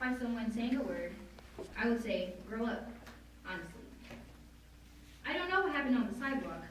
by someone saying a word, I would say, grow up, honestly. I don't know what happened on the sidewalk.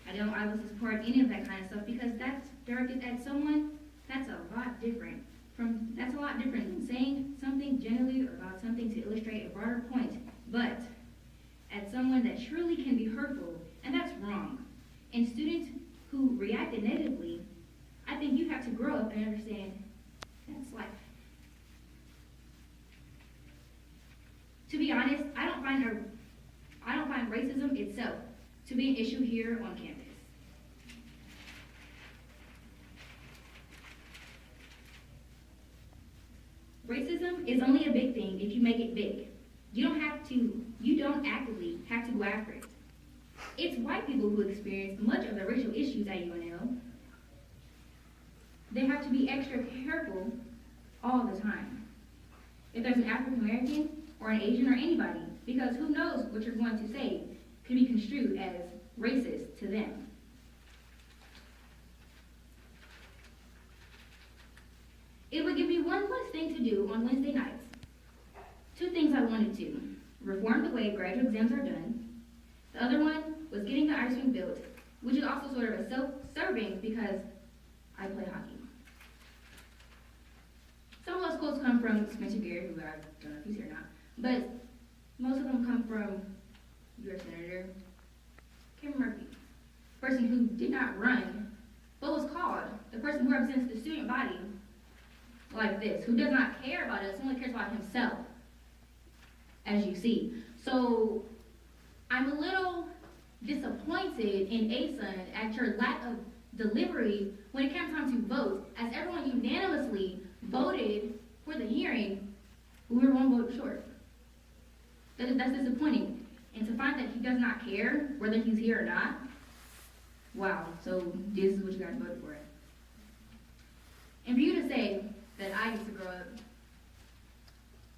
I wasn't support any of that kind of stuff because that's directed at someone, that's a lot different than saying something generally or about something to illustrate a broader point, but at someone that surely can be hurtful, and that's wrong. And students who reacted negatively, I think you have to grow up and understand that's life. To be honest, I don't find racism itself to be an issue here on campus. Racism is only a big thing if you make it big. You don't actively have to go after it. It's white people who experience much of the racial issues at UNL. They have to be extra careful all the time. If there's an African American or an Asian or anybody, because who knows what you're going to say could be construed as racist to them. It would give me one less thing to do on Wednesday nights. Two things I wanted to: reform the way graduate exams are done. The other one was getting the ASUN built, which is also sort of a self-serving because I play hockey. Some of those quotes come from Spencer Gary, who I don't know if he's here or not, but most of them come from U.S. Senator Murph, person who did not run, but was called, the person who represents the student body like this, who does not care about us, only cares about himself, as you see. So I'm a little disappointed in ASUN at your lack of delivery when it came time to vote, as everyone unanimously voted for the hearing, but we were one vote short. That's disappointing. And to find that he does not care whether he's here or not, wow, so this is what you guys voted for. And for you to say that I used to grow up,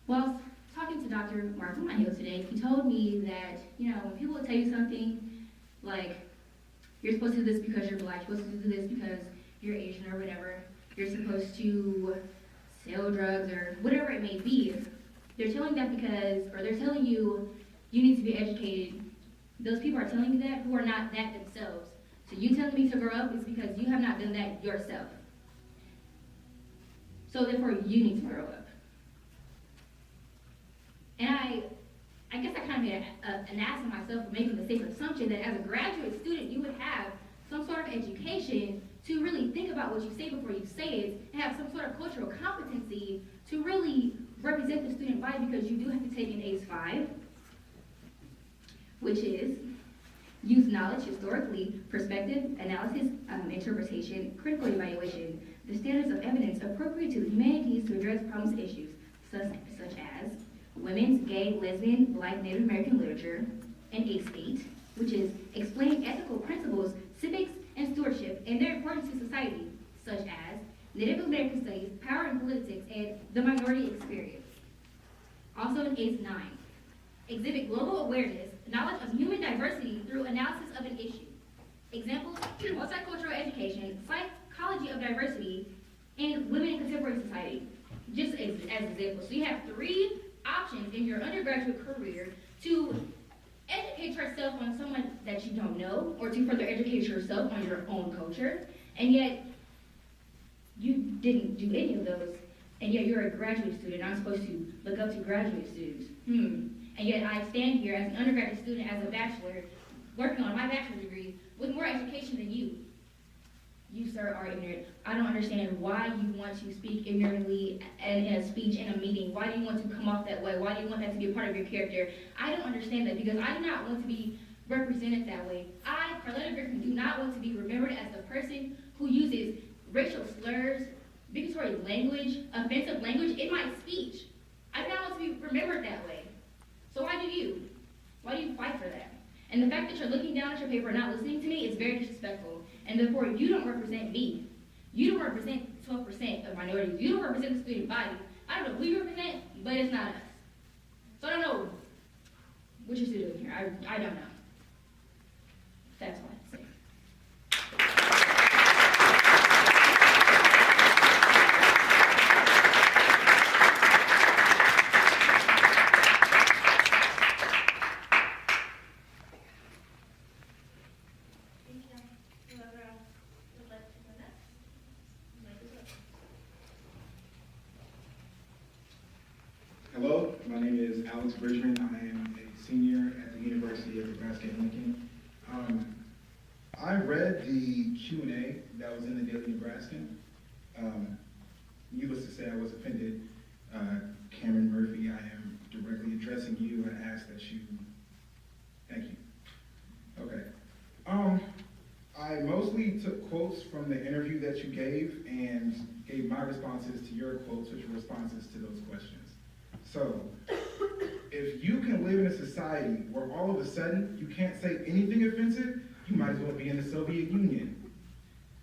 well, talking to Dr. Murph on my heels today, he told me that, when people tell you something like, you're supposed to do this because you're black, you're supposed to do this because you're Asian or whatever, you're supposed to sell drugs or whatever it may be, they're telling that because, or they're telling you you need to be educated. Those people are telling you that who are not that themselves. So you telling me to grow up is because you have not done that yourself. So therefore you need to grow up. And I guess I kind of made an ass of myself for making the safe assumption that as a graduate student you would have some sort of education to really think about what you say before you say it, and have some sort of cultural competency to really represent the student body, because you do have to take an ACE 5, which is use knowledge historically, perspective, analysis, interpretation, critical evaluation, the standards of evidence appropriate to the humanities to address problems and issues, such as women's, gay, lesbian, black, Native American literature, and ACE 8, which is explaining ethical principles, civics, and stewardship, and their importance to society, such as Native American studies, power and politics, and the minority experience. Also in ACE 9, exhibit global awareness, knowledge of human diversity through analysis of an issue. Examples, multicultural education, psychology of diversity, and women in contemporary society, just as examples. So you have 3 options in your undergraduate career to educate yourself on someone that you don't know, or to further educate yourself on your own culture, and yet you didn't do any of those, and yet you're a graduate student. I'm supposed to look up to graduate students. And yet I stand here as an undergraduate student, as a bachelor, working on my bachelor's degree, with more education than you. You, sir, are ignorant. I don't understand why you want to speak ignorantly in a speech, in a meeting. Why do you want to come off that way? Why do you want that to be a part of your character? I don't understand that, because I do not want to be represented that way. I, Carletta Griffin, do not want to be remembered as the person who uses racial slurs, bigotry language, offensive language in my speech. I do not want to be remembered that way. So why do you? Why do you fight for that? And the fact that you're looking down at your paper and not listening to me is very disrespectful. And therefore, you don't represent me. You don't represent 12% of minorities. You don't represent the student body. I don't know who you represent, but it's not us. So I don't know what you're still doing here. I don't know. That's all I have to say. Hello, my name is Alex Bridgman. I am a senior at the University of Nebraska-Lincoln. I read the Q&A that was in the Daily Nebraskan. Needless to say, I was offended. Cameron Murphy, I am directly addressing you and ask that you, thank you. Okay. I mostly took quotes from the interview that you gave and gave my responses to your quotes, which were responses to those questions. So, if you can live in a society where all of a sudden you can't say anything offensive, you might as well be in the Soviet Union.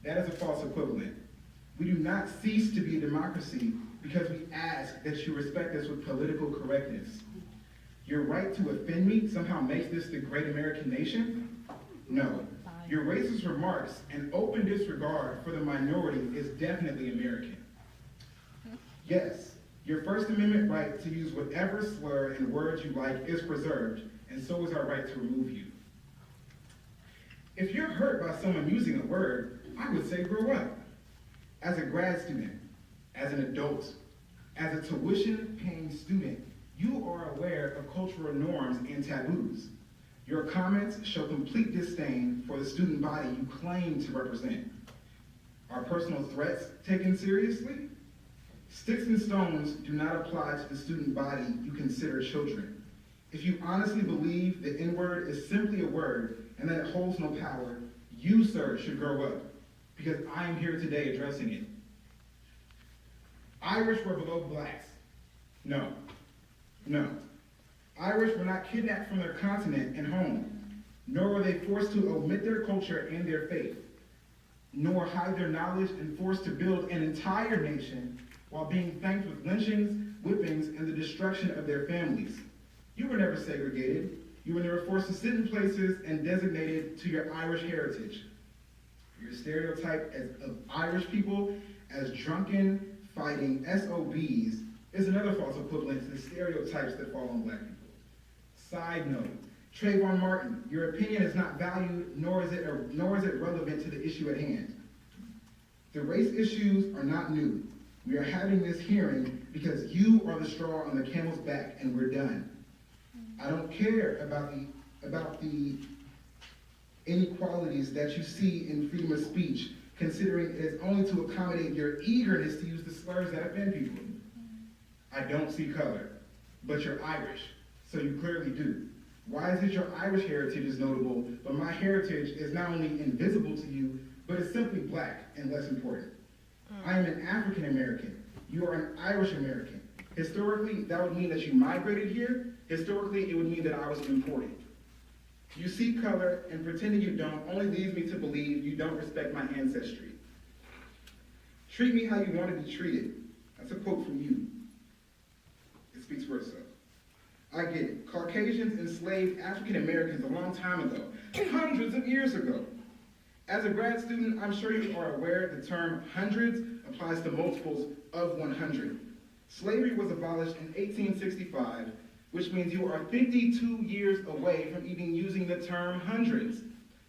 That is a false equivalent. We do not cease to be a democracy because we ask that you respect us with political correctness. Your right to offend me somehow makes this the great American nation? No. Your racist remarks and open disregard for the minority is definitely American. Yes, your First Amendment right to use whatever slur and words you like is preserved, and so is our right to remove you. If you're hurt by someone using a word, I would say grow up. As a grad student, as an adult, as a tuition-paying student, you are aware of cultural norms and taboos. Your comments show complete disdain for the student body you claim to represent. Are personal threats taken seriously? Sticks and stones do not apply to the student body you consider children. If you honestly believe the N-word is simply a word and that it holds no power, you, sir, should grow up, because I am here today addressing it. Irish were below blacks. No. No. Irish were not kidnapped from their continent and home, nor were they forced to omit their culture and their faith, nor hide their knowledge and forced to build an entire nation while being thanked with lynchings, whippings, and the destruction of their families. You were never segregated. You were never forced to sit in places and designated to your Irish heritage. Your stereotype of Irish people as drunken, fighting SOBs is another false equivalent to the stereotypes that fall on black people. Side note, Trayvon Martin, your opinion is not valued, nor is it relevant to the issue at hand. The race issues are not new. We are having this hearing because you are the straw on the camel's back, and we're done. I don't care about the inequalities that you see in freedom of speech, considering it is only to accommodate your eagerness to use the slurs that offend people. I don't see color, but you're Irish, so you clearly do. Why is it your Irish heritage is notable, but my heritage is not only invisible to you, but is simply black and less important? I am an African American. You are an Irish American. Historically, that would mean that you migrated here. Historically, it would mean that I was imported. You see color, and pretending you don't only leads me to believe you don't respect my ancestry. Treat me how you want to be treated. That's a quote from you. It speaks for itself. I get it. Caucasians enslaved African Americans a long time ago, hundreds of years ago. As a grad student, I'm sure you are aware the term hundreds applies to multiples of 100. Slavery was abolished in 1865, which means you are 52 years away from even using the term hundreds.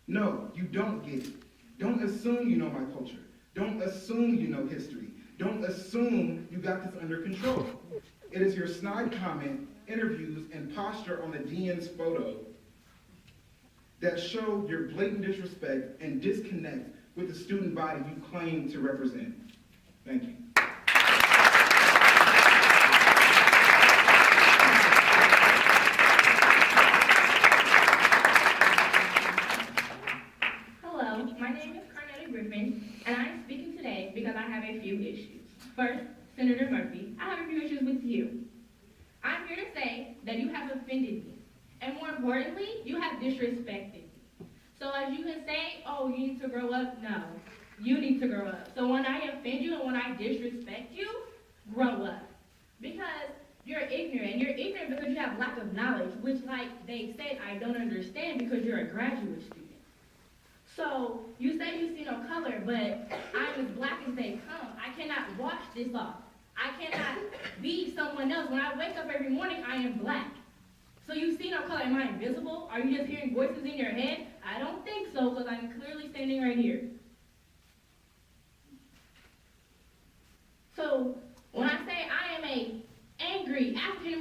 No, you don't get it. Don't assume you know my culture. Don't assume you know history. Don't assume you got this under control. It is your snide comment, interviews, and posture on the DN's photo that show your blatant disrespect and disconnect with the student body you claim to represent. Thank you. Hello, my name is Carnetta Griffin, and I'm speaking today because I have a few issues. First, Senator Murphy, I have a few issues with you. I'm here to say that you have offended me, and more importantly, you have disrespected me. So as you can say, oh, you need to grow up, no, you need to grow up. So when I offend you and when I disrespect you, grow up. Because you're ignorant. You're ignorant because you have lack of knowledge, which, like they said, I don't understand because you're a graduate student. So you say you see no color, but I'm as black as they come. I cannot wash this off. I cannot be someone else. When I wake up every morning, I am black. So you see no color. Am I invisible? Are you just hearing voices in your head? I don't think so, because I'm clearly standing right here. So when I say I am a angry African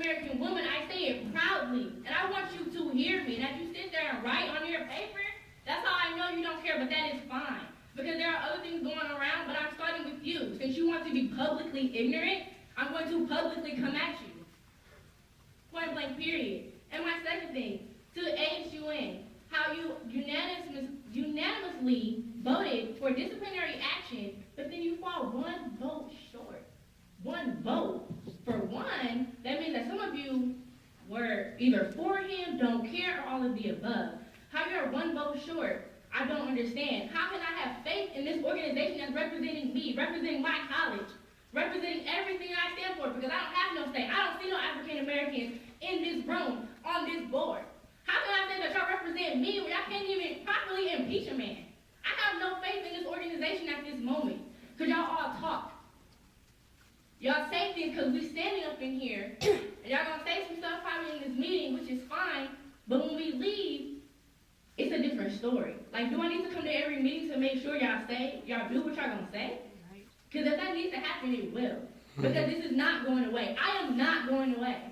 willfully ignorant, I'm going to publicly come at you. Point blank, period. And my second thing, to ASUN, how you unanimously voted for disciplinary action, but then you fall one vote short. One vote. For one, that means that some of you were either for him, don't care, or all of the above. How you're one vote short, I don't understand. How can I have faith in this organization that's representing me, representing my college, representing everything I stand for? Because I don't have no say. I don't see no African Americans in this room, on this board. How can I say that y'all represent me when y'all can't even properly impeach a man? I have no faith in this organization at this moment, because y'all all talk. Y'all say things because we standing up in here, and y'all gonna say some stuff probably in this meeting, which is fine, but when we leave, it's a different story. Like, do I need to come to every meeting to make sure y'all do what y'all gonna say? Because if that needs to happen, it will. Because this is not going away. I am not going away.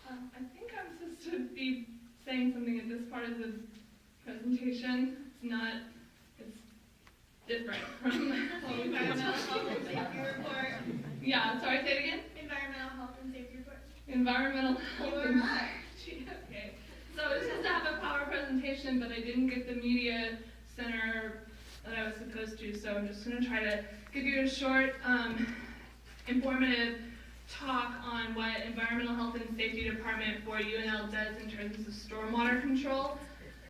I think I'm supposed to be saying something at this part of the presentation. It's different from what we've got. Environmental health and safety report. Yeah, sorry, say it again? Environmental health and safety report. Environmental You health are and right. Okay. So it's just to have a power presentation, but I didn't get the media center that I was supposed to, so I'm just going to try to give you a short, informative talk on what Environmental Health and Safety Department for UNL does in terms of stormwater control.